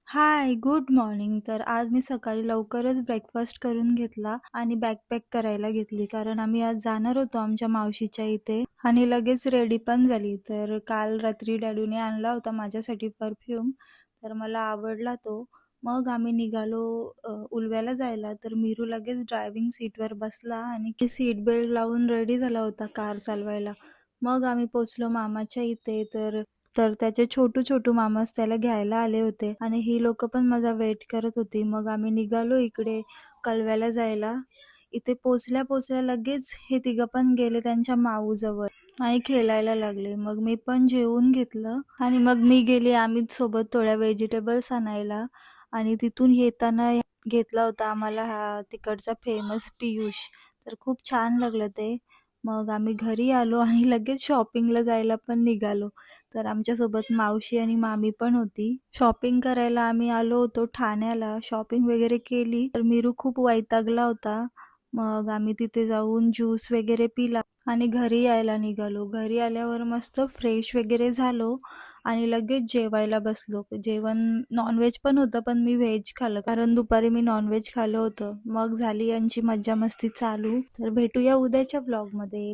हाय, good morning. तर आज मी सकाळी लवकरच ब्रेकफास्ट करून घेतला आणि बॅग पॅक करायला घेतली. कारण आम्ही आज जाणार होतो आमच्या मावशीच्या इथे आणि लगेच रेडी पण झाली. तर काल रात्री डॅडूने आणला होता माझ्यासाठी परफ्यूम. तर मला आवडला तो. मग आम्ही निघालो उलव्याला जायला. तर मीरू लगेच ड्रायव्हिंग सीटवर बसला आणि सीट बेल्ट लावून रेडी झाला होता कार चालवायला. मग आम्ही पोचलो मामाच्या इथे. तर तर त्याचे छोटू-छोटू मामाच त्याला घ्यायला आले होते आणि ही लोकं पण माझा वेट करत होती. मग आम्ही निघालो इकडे कलव्याला जायला. इथे पोहोचल्या-पोहोचल्या लगेच हे तिघं पण गेले त्यांच्या माऊजवळ आणि खेळायला लागले. मग मी पण जेवून घेतलं आणि मग मी गेले आम्ही सोबत थोड्या व्हेजिटेबल्स आणायला आणि तिथून येताना घेतला होता आम्हाला हा तिकडचा फेमस पियुष. तर खूप छान लागलं ते. मग आम्ही घरी आलो आणि लगेच शॉपिंगला जायला पण निघालो. तर आमच्यासोबत मावशी आणि मामी पण होती. शॉपिंग करायला आम्ही आलो होतो ठाण्याला. शॉपिंग वगैरे केली. तर मीरू खूप वैतागला होता. मग आम्ही तिथे जाऊन ज्यूस वगैरे पिला आणि घरी यायला निघालो. घरी आल्यावर मस्त फ्रेश वगैरे झालो आणि लगेच जेवायला बसलो. जेवण नॉनव्हेज पण होतं, पण मी व्हेज खाल्लं कारण दुपारी मी नॉनव्हेज खाल्लं होतं. मग झाली यांची मज्जा मस्ती चालू. तर भेटूया उद्याच्या ब्लॉगमध्ये.